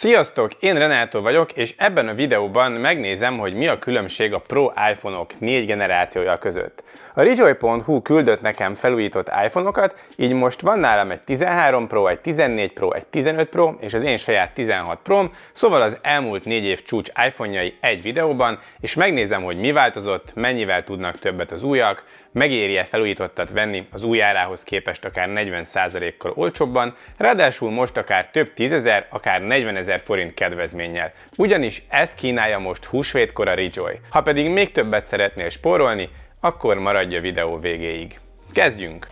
Sziasztok! Én Renato vagyok, és ebben a videóban megnézem, hogy mi a különbség a Pro iPhone-ok 4 generációja között. A Rejoy.hu küldött nekem felújított iPhone-okat, így most van nálam egy 13 Pro, egy 14 Pro, egy 15 Pro, és az én saját 16 Pro-m, szóval az elmúlt 4 év csúcs iPhone-jai egy videóban, és megnézem, hogy mi változott, mennyivel tudnak többet az újak, megéri-e felújítottat venni az új árához képest akár 40%-kal olcsóbban, ráadásul most akár több tízezer, akár 40 000 forint kedvezménnyel. Ugyanis ezt kínálja most húsvétkor a Rejoy. Ha pedig még többet szeretnél spórolni, akkor maradj a videó végéig. Kezdjünk!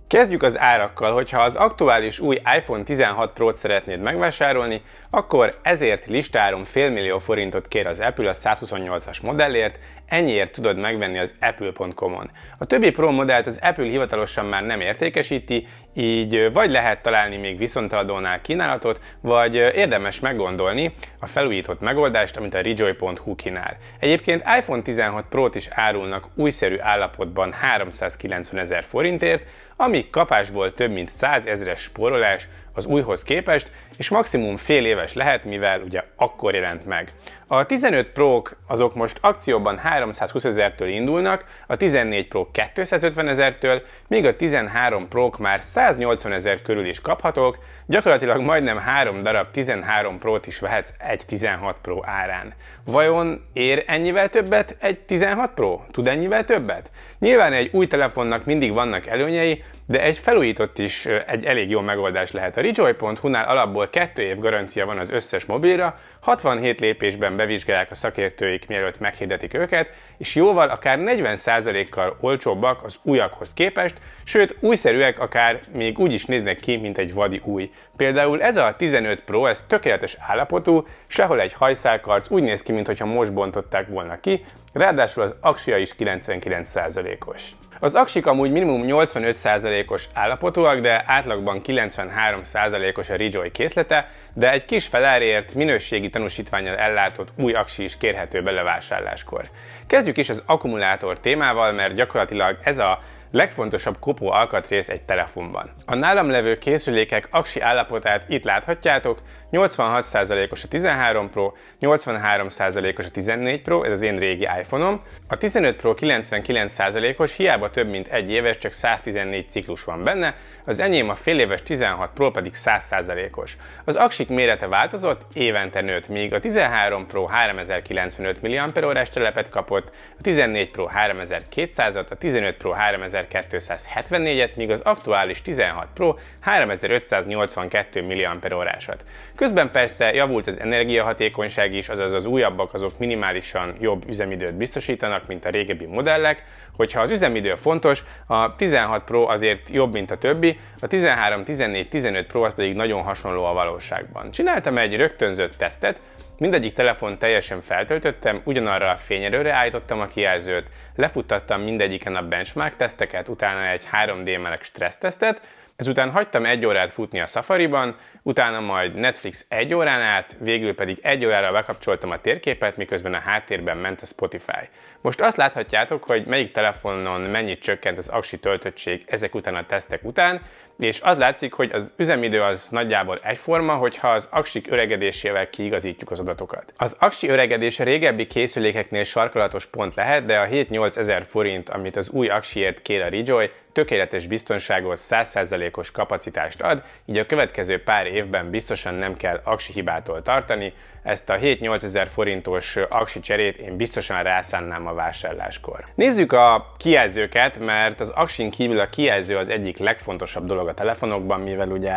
Kezdjük az árakkal, hogyha az aktuális új iPhone 16 Pro-t szeretnéd megvásárolni, akkor ezért listáron $500 000 forintot kér az Apple a 128-as modellért, ennyiért tudod megvenni az apple.com-on. A többi Pro modellt az Apple hivatalosan már nem értékesíti, így vagy lehet találni még viszonteladónál kínálatot, vagy érdemes meggondolni a felújított megoldást, amit a Rejoy.hu kínál. Egyébként iPhone 16 Pro-t is árulnak újszerű állapotban 390 000 forintért, ami kapásból több mint 100 000-es spórolás az újhoz képest, és maximum fél éves lehet, mivel ugye akkor jelent meg. A 15 Pro-k azok most akcióban 320 000-től indulnak, a 14 Pro 250 000-től, míg a 13 Pro-k már 180 000 körül is kaphatók, gyakorlatilag majdnem 3 darab 13 Pro-t is vehetsz egy 16 Pro árán. Vajon ér ennyivel többet egy 16 Pro? Tud ennyivel többet? Nyilván egy új telefonnak mindig vannak előnyei, de egy felújított is egy elég jó megoldás lehet. A Rejoy.hu-nál alapból 2 év garancia van az összes mobilra, 67 lépésben bevizsgálják a szakértőik, mielőtt meghirdetik őket, és jóval akár 40%-kal olcsóbbak az újakhoz képest, sőt újszerűek akár még úgy is néznek ki, mint egy vadi új. Például ez a 15 Pro, ez tökéletes állapotú, sehol egy hajszálkarc, úgy néz ki, mintha most bontották volna ki, ráadásul az aksia is 99%-os. Az aksik amúgy minimum 85%-os állapotúak, de átlagban 93%-os a Rejoy készlete, de egy kis felárért minőségi tanúsítvánnyal ellátott új aksi is kérhető belevásárláskor. Kezdjük is az akkumulátor témával, mert gyakorlatilag ez a legfontosabb kopó alkatrész egy telefonban. A nálam levő készülékek aksi állapotát itt láthatjátok, 86%-os a 13 Pro, 83%-os a 14 Pro, ez az én régi iPhone-om, a 15 Pro 99%-os, hiába több mint egy éves, csak 114 ciklus van benne, az enyém a fél éves 16 Pro pedig 100%-os. Az aksik mérete változott, évente nőtt, míg a 13 Pro 3095 mAh telepet kapott, a 14 Pro 3200-at, a 15 Pro 3274-et, míg az aktuális 16 Pro 3582 mAh-at. Közben persze javult az energiahatékonyság is, azaz az újabbak azok minimálisan jobb üzemidőt biztosítanak, mint a régebbi modellek. Hogyha az üzemidő fontos, a 16 Pro azért jobb, mint a többi, a 13, 14, 15 Pro az pedig nagyon hasonló a valóságban. Csináltam egy rögtönzött tesztet, mindegyik telefon teljesen feltöltöttem, ugyanarra a fényerőre állítottam a kijelzőt, lefuttattam mindegyiken a benchmark teszteket, utána egy 3D meleg stressztesztet, ezután hagytam 1 órát futni a Safari-ban, utána majd Netflix 1 órán át, végül pedig 1 órára bekapcsoltam a térképet, miközben a háttérben ment a Spotify. Most azt láthatjátok, hogy melyik telefonon mennyit csökkent az aksi töltöttség ezek után a tesztek után, és az látszik, hogy az üzemidő az nagyjából egyforma, hogyha az aksik öregedésével kiigazítjuk az adatokat. Az aksi öregedés a régebbi készülékeknél sarkalatos pont lehet, de a 7-8 ezer forint, amit az új aksiért kér a Rejoy, tökéletes biztonságot, 100%-os kapacitást ad, így a következő pár évben biztosan nem kell aksi hibától tartani. Ezt a 7-8 ezer forintos aksi cserét én biztosan rászánnám a vásárláskor. Nézzük a kijelzőket, mert az aksin kívül a kijelző az egyik legfontosabb dolog a telefonokban, mivel ugye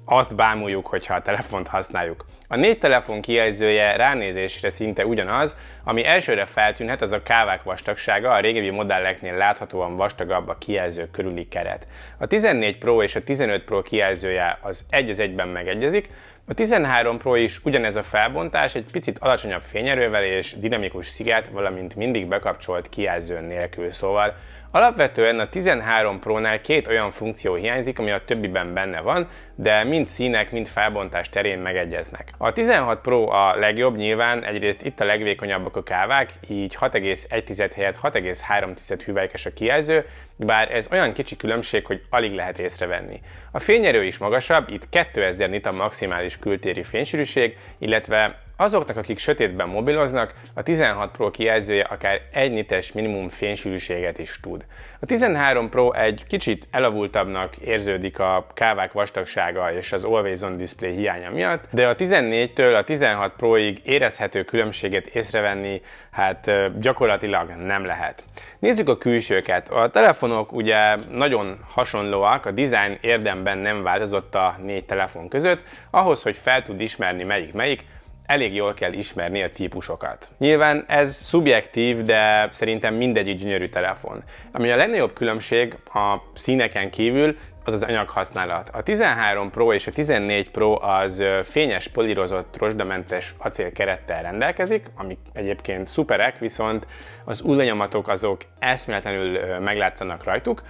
azt bámuljuk, hogyha a telefont használjuk. A 4 telefon kijelzője ránézésre szinte ugyanaz, ami elsőre feltűnhet, az a kávák vastagsága, a régebbi modelleknél láthatóan vastagabb a kijelző körüli keret. A 14 Pro és a 15 Pro kijelzője az egy az egyben megegyezik, a 13 Pro is ugyanez a felbontás, egy picit alacsonyabb fényerővel és dinamikus sziget, valamint mindig bekapcsolt kijelző nélkül, szóval Alapvetően a 13 Pro-nál két olyan funkció hiányzik, ami a többiben benne van, de mind színek, mind felbontás terén megegyeznek. A 16 Pro a legjobb, nyilván egyrészt itt a legvékonyabbak a kávák, így 6,1 helyett 6,3 hüvelykes a kijelző, bár ez olyan kicsi különbség, hogy alig lehet észrevenni. A fényerő is magasabb, itt 2000 nit a maximális kültéri fénysűrűség, illetve azoknak, akik sötétben mobiloznak, a 16 Pro kijelzője akár 1 nites minimum fénysűrűséget is tud. A 13 Pro egy kicsit elavultabbnak érződik a kávák vastagsága és az Always On Display hiánya miatt, de a 14-től a 16 Proig érezhető különbséget észrevenni hát gyakorlatilag nem lehet. Nézzük a külsőket. A telefonok ugye nagyon hasonlóak, a design érdemben nem változott a 4 telefon között, ahhoz, hogy fel tud ismerni melyik, elég jól kell ismerni a típusokat. Nyilván ez szubjektív, de szerintem mindegyik gyönyörű telefon. Ami a legnagyobb különbség a színeken kívül, az az anyaghasználat. A 13 Pro és a 14 Pro az fényes polírozott rozsdamentes acélkerettel rendelkezik, amik egyébként szuperek, viszont az ujjlenyomatok azok eszméletlenül meglátszanak rajtuk.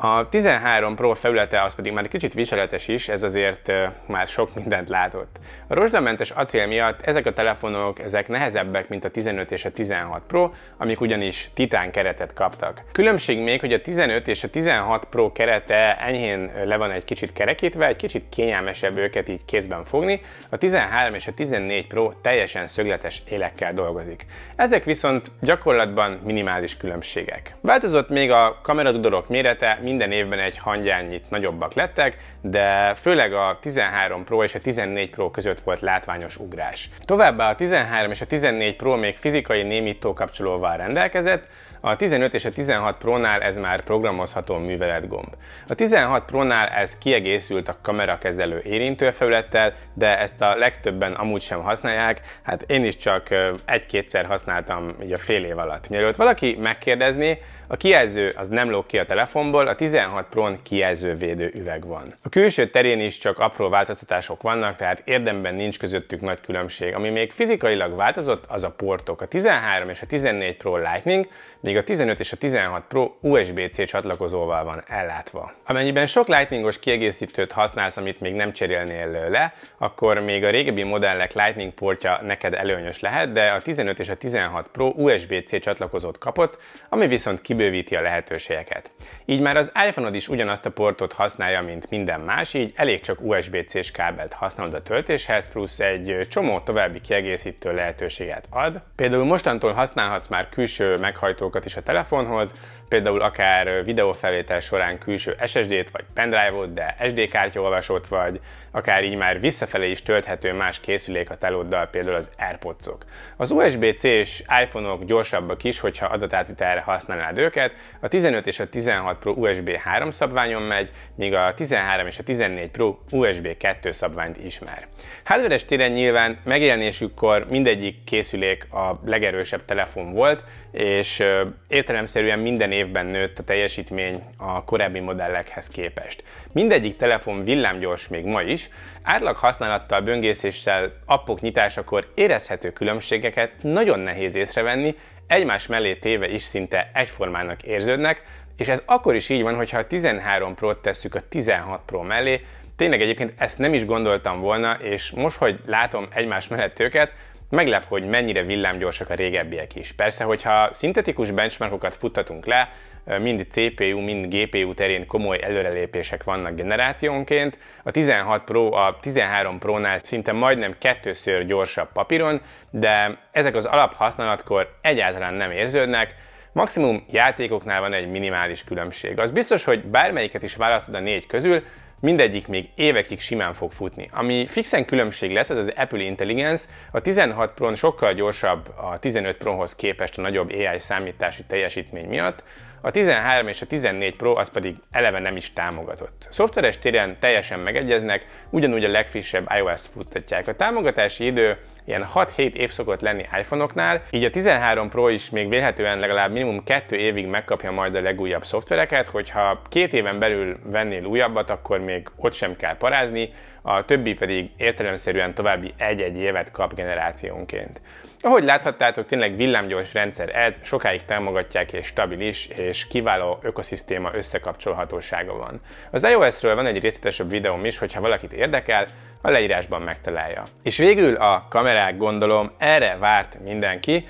A 13 Pro felülete az pedig már egy kicsit viseletes is, ez azért már sok mindent látott. A rozsdamentes acél miatt ezek a telefonok nehezebbek, mint a 15 és a 16 Pro, amik ugyanis titán keretet kaptak. Különbség még, hogy a 15 és a 16 Pro kerete enyhén le van egy kicsit kerekítve, egy kicsit kényelmesebb őket így kézben fogni, a 13 és a 14 Pro teljesen szögletes élekkel dolgozik. Ezek viszont gyakorlatban minimális különbségek. Változott még a kameradudorok mérete, minden évben egy hangyányit nagyobbak lettek, de főleg a 13 Pro és a 14 Pro között volt látványos ugrás. Továbbá a 13 és a 14 Pro még fizikai némító kapcsolóval rendelkezett, a 15 és a 16 Pro-nál ez már programozható műveletgomb. A 16 Pro-nál ez kiegészült a kamerakezelő érintőfelülettel, de ezt a legtöbben amúgy sem használják, hát én is csak egy-kétszer használtam így a fél év alatt. Mielőtt valaki megkérdezné, a kijelző az nem lóg ki a telefonból, a 16 Pro-n kijelzővédő üveg van. A külső terén is csak apró változtatások vannak, tehát érdemben nincs közöttük nagy különbség. Ami még fizikailag változott, az a portok. A 13 és a 14 Pro Lightning, míg a 15 és a 16 Pro USB-C csatlakozóval van ellátva. Amennyiben sok Lightningos kiegészítőt használsz, amit még nem cserélnél le, akkor még a régebbi modellek Lightning portja neked előnyös lehet, de a 15 és a 16 Pro USB-C csatlakozót kapott, ami viszont kibővíti a lehetőségeket. Így már az iPhone-od is ugyanazt a portot használja, mint minden más, így elég csak USB-C-s kábelt használod a töltéshez, plusz egy csomó további kiegészítő lehetőséget ad. Például mostantól használhatsz már külső meghajtókat is a telefonhoz, például akár videófelvétel során külső SSD-t vagy pendrive-ot, de SD kártyaolvasót, vagy akár így már visszafelé is tölthető más készülék a telóddal, például az AirPods-ok. Az USB-C-s iPhone-ok gyorsabbak is, hogyha adatátvitelre használnád őket, a 15 és a 16 Pro USB 3 szabványon megy, míg a 13 és a 14 Pro USB 2 szabványt ismer. Hardware-es téren nyilván megjelenésükkor mindegyik készülék a legerősebb telefon volt, és értelemszerűen minden évben nőtt a teljesítmény a korábbi modellekhez képest. Mindegyik telefon villámgyors még ma is, átlag használattal, böngészéssel, appok nyitásakor érezhető különbségeket nagyon nehéz észrevenni, egymás mellé téve is szinte egyformának érződnek, és ez akkor is így van, hogyha a 13 Pro-t tesszük a 16 Pro mellé. Tényleg egyébként ezt nem is gondoltam volna, és most, hogy látom egymás mellett őket, meglep, hogy mennyire villámgyorsak a régebbiek is. Persze, hogyha szintetikus benchmarkokat futtatunk le, mind CPU, mind GPU terén komoly előrelépések vannak generációnként. A 16 Pro a 13 Pro-nál szinte majdnem 2-ször gyorsabb papíron, de ezek az alaphasználatkor egyáltalán nem érződnek. Maximum játékoknál van egy minimális különbség. Az biztos, hogy bármelyiket is választod a 4 közül, mindegyik még évekig simán fog futni. Ami fixen különbség lesz, az az Apple Intelligence. A 16 Pro-n sokkal gyorsabb a 15 Pro-hoz képest a nagyobb AI számítási teljesítmény miatt, a 13 és a 14 Pro az pedig eleve nem is támogatott. Szoftveres téren teljesen megegyeznek, ugyanúgy a legfrissebb iOS-t futtatják. A támogatási idő ilyen 6-7 év szokott lenni iPhone-oknál, így a 13 Pro is még vélhetően legalább minimum 2 évig megkapja majd a legújabb szoftvereket, hogyha 2 éven belül vennél újabbat, akkor még ott sem kell parázni, a többi pedig értelemszerűen további 1-1 évet kap generációnként. Ahogy láthattátok, tényleg villámgyors rendszer ez, sokáig támogatják és stabilis, és kiváló ökoszisztéma összekapcsolhatósága van. Az iOS-ről van egy részletesebb videóm is, hogyha valakit érdekel, a leírásban megtalálja. És végül a kamerák, gondolom, erre várt mindenki.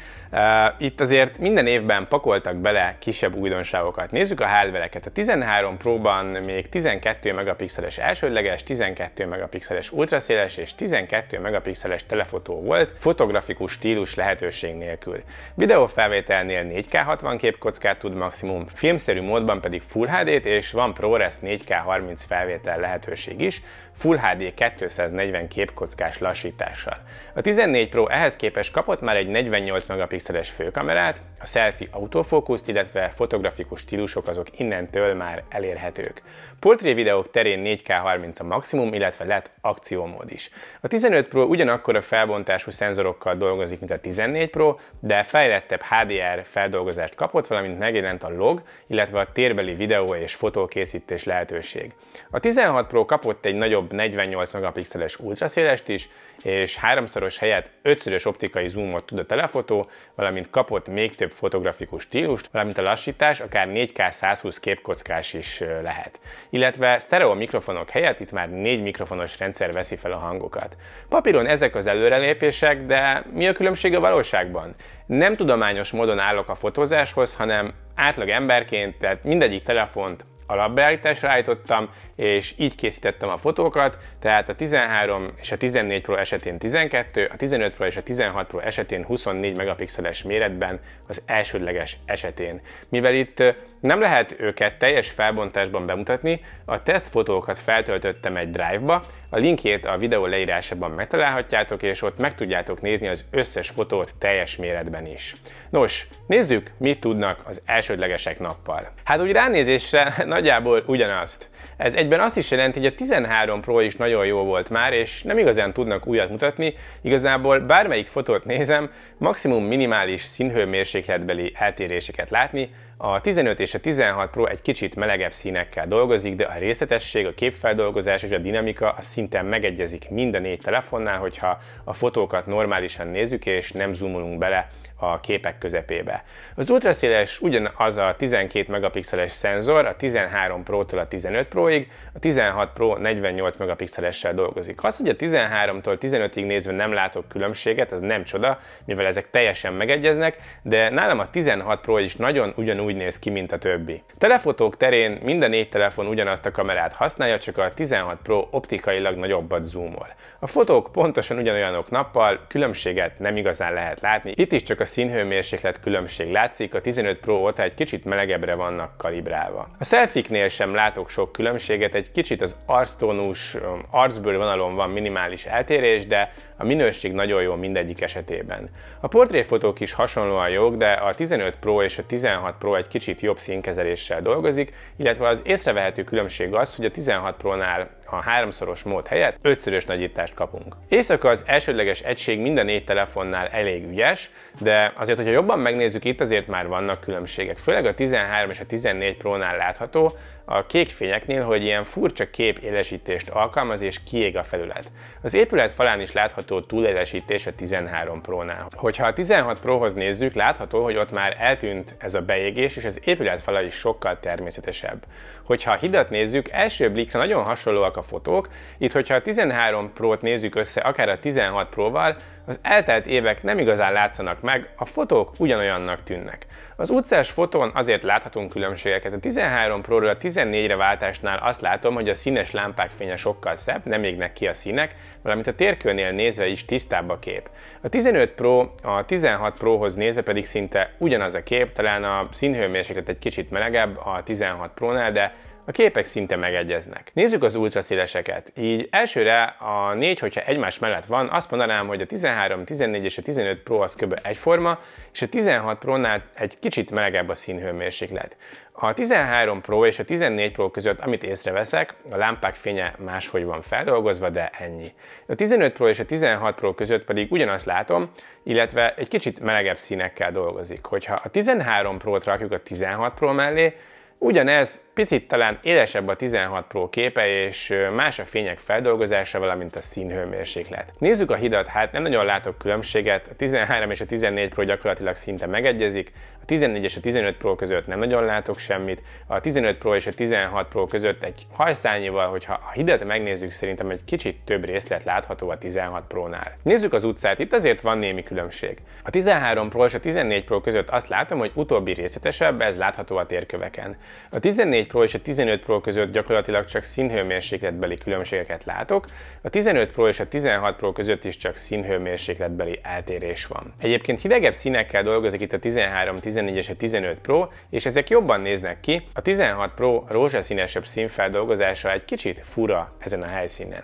Itt azért minden évben pakoltak bele kisebb újdonságokat. Nézzük a hardvereket. A 13 Pro-ban még 12 megapixeles elsődleges, 12 megapixeles ultraszéles és 12 megapixeles telefotó volt, fotografikus stílus lehetőség nélkül. Videófelvételnél 4K 60 képkockát tud maximum, filmszerű módban pedig Full HD-t, és van ProRes 4K 30 felvétel lehetőség is, Full HD 240 képkockás lassítással. A 14 Pro ehhez képest kapott már egy 48 megapixeles főkamerát, a selfie autofókuszt, illetve fotografikus stílusok azok innentől már elérhetők. Portré videók terén 4K 30 a maximum, illetve lett akciómód is. A 15 Pro ugyanakkor a felbontású szenzorokkal dolgozik, mint a 14 Pro, de fejlettebb HDR feldolgozást kapott, valamint megjelent a log, illetve a térbeli videó és fotókészítés lehetőség. A 16 Pro kapott egy nagyobb 48 megapixeles ultraszélest is, és 3-szoros helyett 5-szörös optikai zoomot tud a telefotó, valamint kapott még több fotografikus stílust, valamint a lassítás akár 4K 120 képkockás is lehet. Illetve sztereó mikrofonok helyett itt már 4 mikrofonos rendszer veszi fel a hangokat. Papíron ezek az előrelépések, de mi a különbség a valóságban? Nem tudományos módon állok a fotózáshoz, hanem átlag emberként, tehát mindegyik telefont alapbeállításra állítottam, és így készítettem a fotókat, tehát a 13 és a 14 Pro esetén 12, a 15 Pro és a 16 Pro esetén 24 megapixeles méretben, az elsődleges esetén. Mivel itt nem lehet őket teljes felbontásban bemutatni, a tesztfotókat feltöltöttem egy Drive-ba, a linkjét a videó leírásában megtalálhatjátok, és ott meg tudjátok nézni az összes fotót teljes méretben is. Nos, nézzük, mit tudnak az elsődlegesek nappal. Hát úgy ránézésre nagyjából ugyanazt. Ez egyben azt is jelenti, hogy a 13 Pro is nagyon jó volt már, és nem igazán tudnak újat mutatni, igazából bármelyik fotót nézem, maximum minimális színhőmérsékletbeli eltéréseket látni. A 15 és a 16 Pro egy kicsit melegebb színekkel dolgozik, de a részletesség, a képfeldolgozás és a dinamika az szinte megegyezik mind a 4 telefonnál, hogyha a fotókat normálisan nézzük és nem zoomolunk bele a képek közepébe. Az ultraszéles ugyanaz a 12 megapixeles szenzor a 13 Pro-tól a 15 Pro-ig, a 16 Pro 48 megapixelessel dolgozik. Az, hogy a 13-tól 15-ig nézve nem látok különbséget, az nem csoda, mivel ezek teljesen megegyeznek, de nálam a 16 Pro is nagyon ugyanúgy néz ki, mint a többi. Telefotók terén mind a 4 telefon ugyanazt a kamerát használja, csak a 16 Pro optikailag nagyobbat zoomol. A fotók pontosan ugyanolyanok nappal, különbséget nem igazán lehet látni, itt is csak a színhőmérséklet különbség látszik, a 15 Pro óta egy kicsit melegebbre vannak kalibrálva. A selfie-knél sem látok sok különbséget, egy kicsit az arctónus, arcbőr vonalon van minimális eltérés, de a minőség nagyon jó mindegyik esetében. A portréfotók is hasonlóan jók, de a 15 Pro és a 16 Pro egy kicsit jobb színkezeléssel dolgozik, illetve az észrevehető különbség az, hogy a 16 Pro-nál a 3-szoros mód helyett 5-szörös nagyítást kapunk. Éjszaka az elsődleges egység mind a 4 telefonnál elég ügyes, de azért, hogyha jobban megnézzük, itt azért már vannak különbségek. Főleg a 13 és a 14 Pro-nál látható a kék fényeknél, hogy ilyen furcsa képélesítést alkalmaz és kiég a felület. Az épület falán is látható túlélesítés a 13 Pro-nál. Hogyha a 16 Pro-hoz nézzük, látható, hogy ott már eltűnt ez a beégés, és az épület fala is sokkal természetesebb. Hogyha a hidat nézzük, első blikre nagyon hasonlóak a fotók, itt hogyha a 13 Pro-t nézzük össze akár a 16 Pro-val, az eltelt évek nem igazán látszanak meg, a fotók ugyanolyannak tűnnek. Az utcás fotón azért láthatunk különbségeket. A 13 Pro-ról a 14-re váltásnál azt látom, hogy a színes lámpák fénye sokkal szebb, nem égnek ki a színek, valamint a térkőnél nézve is tisztább a kép. A 15 Pro a 16 Pro-hoz nézve pedig szinte ugyanaz a kép, talán a színhőmérséklet egy kicsit melegebb a 16 Pro-nál, de a képek szinte megegyeznek. Nézzük az ultraszéleseket. Így elsőre a 4, hogyha egymás mellett van, azt mondanám, hogy a 13, 14 és a 15 Pro az kb. Egyforma, és a 16 Pro-nál egy kicsit melegebb a színhőmérséklet. A 13 Pro és a 14 Pro között, amit észreveszek, a lámpák fénye máshogy van feldolgozva, de ennyi. A 15 Pro és a 16 Pro között pedig ugyanazt látom, illetve egy kicsit melegebb színekkel dolgozik. Hogyha a 13 Pro-t rakjuk a 16 Pro mellé, Ugyanez picit talán élesebb a 16 Pro képe, és más a fények feldolgozása, valamint a színhőmérséklet. Nézzük a hidat, hát nem nagyon látok különbséget, a 13 és a 14 Pro gyakorlatilag szinte megegyezik, a 14 és a 15 Pro között nem nagyon látok semmit, a 15 Pro és a 16 Pro között egy hajszálnyival, hogyha a hidat megnézzük, szerintem egy kicsit több részlet látható a 16 Pro-nál. Nézzük az utcát, itt azért van némi különbség. A 13 Pro és a 14 Pro között azt látom, hogy utóbbi részletesebb, ez látható a térköveken. A 14 Pro és a 15 Pro között gyakorlatilag csak színhőmérsékletbeli különbségeket látok, a 15 Pro és a 16 Pro között is csak színhőmérsékletbeli eltérés van. Egyébként hidegebb színekkel dolgozik itt a 13, 14 és a 15 Pro, és ezek jobban néznek ki, a 16 Pro rózsaszínesebb színfeldolgozása egy kicsit fura ezen a helyszínen.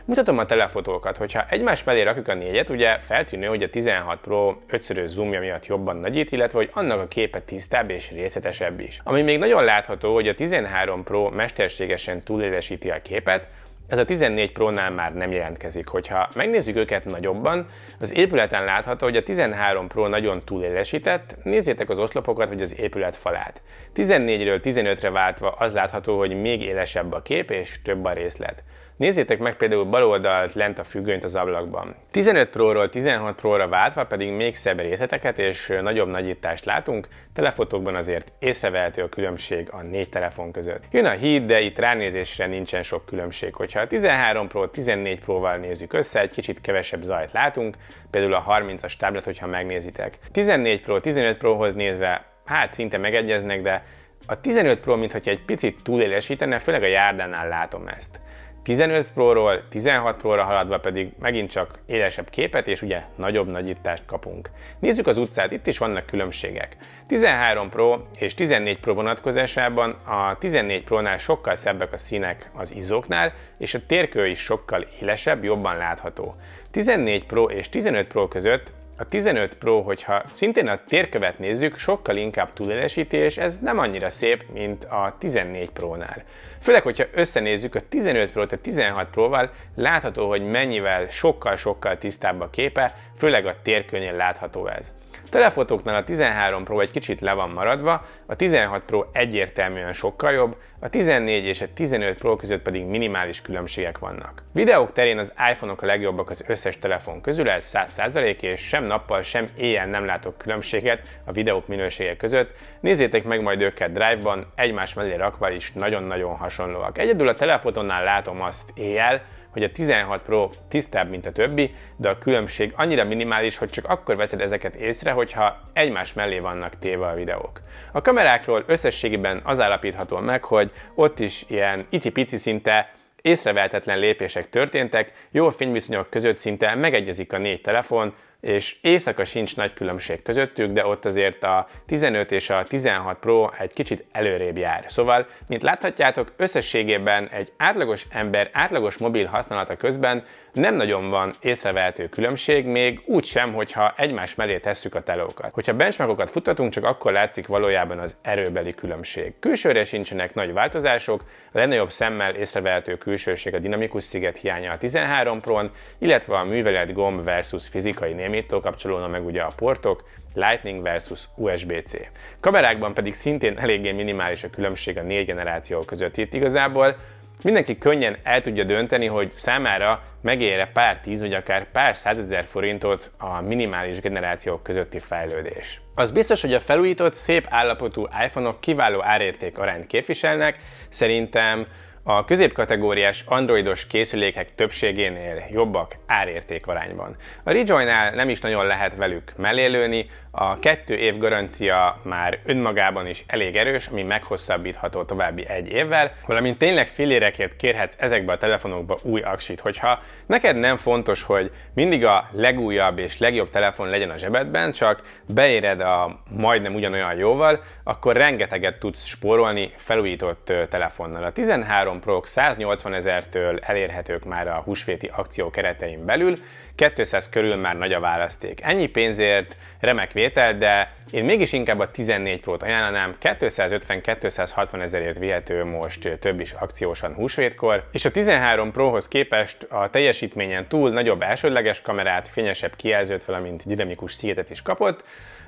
Mutatom a telefotókat, hogyha egymás mellé rakjuk a négyet, ugye feltűnő, hogy a 16 Pro 5-szörös zoomja miatt jobban nagyít, illetve hogy annak a képe tisztább és részletesebb is. Ami még nagyon látható, hogy a 13 Pro mesterségesen túlélesíti a képet, ez a 14 Pro-nál már nem jelentkezik. Hogyha megnézzük őket nagyobban, az épületen látható, hogy a 13 Pro nagyon túlélesített, nézzétek az oszlopokat vagy az épület falát. 14-ről 15-re váltva az látható, hogy még élesebb a kép és több a részlet. Nézzétek meg például bal oldalt lent a függönyt az ablakban. 15 Pro-ról 16 Pro-ra váltva pedig még szebb részleteket és nagyobb nagyítást látunk, telefotókban azért észrevehető a különbség a 4 telefon között. Jön a híd, de itt ránézésre nincsen sok különbség. Hogyha a 13 Pro 14 Pro-val nézzük össze, egy kicsit kevesebb zajt látunk, például a 30-as táblát, hogyha megnézitek. 14 Pro 15 Pro-hoz nézve, hát szinte megegyeznek, de a 15 Pro mintha egy picit túlélesítene, főleg a járdánál látom ezt. 15 Pro-ról 16 Pro-ra haladva pedig megint csak élesebb képet és ugye nagyobb nagyítást kapunk. Nézzük az utcát, itt is vannak különbségek. 13 Pro és 14 Pro vonatkozásában a 14 Pro-nál sokkal szebbek a színek az izzóknál, és a térkő is sokkal élesebb, jobban látható. 14 Pro és 15 Pro között a 15 Pro, hogyha szintén a térkövet nézzük, sokkal inkább túlélesíti, és ez nem annyira szép, mint a 14 Pro-nál. Főleg, hogyha összenézzük a 15 Pro-t a 16 Pro-val, látható, hogy mennyivel sokkal-sokkal tisztább a képe, főleg a térkőnél látható ez. Telefotóknál a 13 Pro egy kicsit le van maradva, a 16 Pro egyértelműen sokkal jobb, a 14 és a 15 Pro között pedig minimális különbségek vannak. Videók terén az iPhone-ok a legjobbak az összes telefon közül, ez 100%, és sem nappal, sem éjjel nem látok különbséget a videók minősége között. Nézzétek meg majd őket Drive-ban, egymás mellé rakva is nagyon-nagyon hasonlóak. Egyedül a telefotonnál látom azt éjjel, hogy a 16 Pro tisztább, mint a többi, de a különbség annyira minimális, hogy csak akkor veszed ezeket észre, hogyha egymás mellé vannak téve a videók. A kamerákról összességében az állapítható meg, hogy ott is ilyen icipici szinte észrevehetetlen lépések történtek, jó fényviszonyok között szinte megegyezik a 4 telefon, és éjszaka sincs nagy különbség közöttük, de ott azért a 15 és a 16 Pro egy kicsit előrébb jár. Szóval, mint láthatjátok, összességében egy átlagos ember átlagos mobil használata közben nem nagyon van észrevehető különbség, még úgy sem, hogyha egymás mellé tesszük a telókat. Hogyha benchmarkokat futtatunk, csak akkor látszik valójában az erőbeli különbség. Külsőre sincsenek nagy változások, a legnagyobb szemmel észrevehető külsőség a dinamikus sziget hiánya a 13 Pro-n, illetve a művelet gomb versus fizikai némítókapcsolóna, meg ugye a portok, Lightning versus USB-C. Kamerákban pedig szintén eléggé minimális a különbség a 4 generáció között. Itt igazából mindenki könnyen el tudja dönteni, hogy számára megér-e pár 10 vagy akár pár 100 000 forintot a minimális generációk közötti fejlődés. Az biztos, hogy a felújított, szép állapotú iPhone-ok kiváló árérték arányt képviselnek, szerintem a középkategóriás androidos készülékek többségénél jobbak árérték arányban. A Rejoin-nál nem is nagyon lehet velük mellélőni, a 2 év garancia már önmagában is elég erős, ami meghosszabbítható további 1 évvel, valamint tényleg fillérekért kérhetsz ezekbe a telefonokba új aksit. Hogyha neked nem fontos, hogy mindig a legújabb és legjobb telefon legyen a zsebedben, csak beéred a majdnem ugyanolyan jóval, akkor rengeteget tudsz spórolni felújított telefonnal. A 13 Pro 180 000-től elérhetők már a húsvéti akció keretein belül, 200 körül már nagy a választék. Ennyi pénzért remek vétel, de én mégis inkább a 14 Pro-t ajánlanám, 250-260 000-ért vihető most több is akciósan húsvétkor, és a 13 Pro-hoz képest a teljesítményen túl nagyobb elsődleges kamerát, fényesebb kijelzőt, valamint dinamikus szigetet is kapott,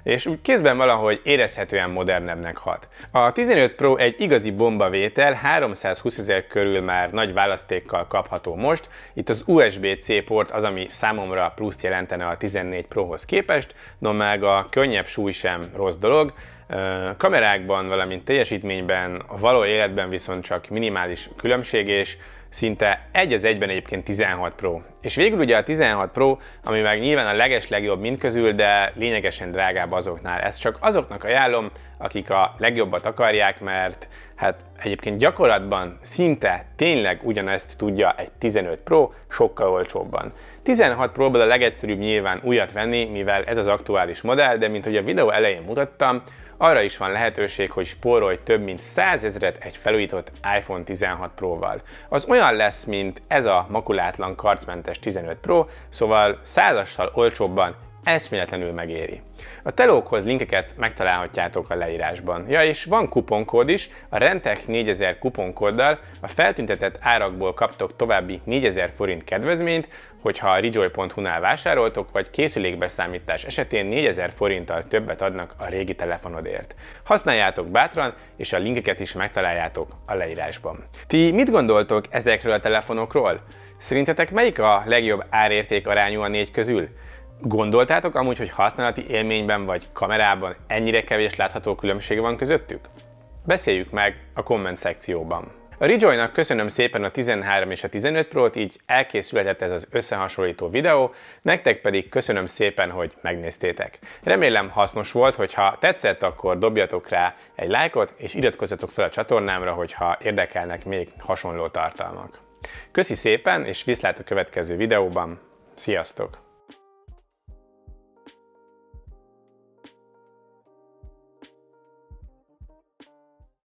és úgy kézben valahogy érezhetően modernebbnek hat. A 15 Pro egy igazi bombavétel, 320 000 körül már nagy választékkal kapható most. Itt az USB-C port az, ami számomra pluszt jelentene a 14 Prohoz képest, no meg a könnyebb súly sem rossz dolog. Kamerákban, valamint teljesítményben, a való életben viszont csak minimális különbség, és szinte egy az egyben egyébként 16 Pro. És végül ugye a 16 Pro, ami meg nyilván a legjobb mindközül, de lényegesen drágább azoknál. Ezt csak azoknak ajánlom, akik a legjobbat akarják, mert hát egyébként gyakorlatban szinte tényleg ugyanezt tudja egy 15 Pro sokkal olcsóbban. 16 Pro-ból a legegyszerűbb nyilván újat venni, mivel ez az aktuális modell, de mint hogy a videó elején mutattam, arra is van lehetőség, hogy spórolj több mint 100 000 egy felújított iPhone 16 Pro-val. Az olyan lesz, mint ez a makulátlan karcmentes 15 Pro, szóval 100-assal olcsóbban eszméletlenül megéri. A telókhoz linkeket megtalálhatjátok a leírásban. Ja, és van kuponkód is, a Rentek 4000 kuponkóddal a feltüntetett árakból kaptok további 4000 forint kedvezményt, hogyha a rejoy.hu-nál vásároltok, vagy készülékbeszámítás esetén 4000 forinttal többet adnak a régi telefonodért. Használjátok bátran, és a linkeket is megtaláljátok a leírásban. Ti mit gondoltok ezekről a telefonokról? Szerintetek melyik a legjobb árérték arányú a 4 közül? Gondoltátok amúgy, hogy használati élményben vagy kamerában ennyire kevés látható különbség van közöttük? Beszéljük meg a komment szekcióban. A Rejoynak köszönöm szépen a 13 és a 15 Pro-t, így elkészülhetett ez az összehasonlító videó, nektek pedig köszönöm szépen, hogy megnéztétek. Remélem hasznos volt, hogyha tetszett, akkor dobjatok rá egy lájkot, és iratkozzatok fel a csatornámra, hogyha érdekelnek még hasonló tartalmak. Köszi szépen, és viszlát a következő videóban. Sziasztok!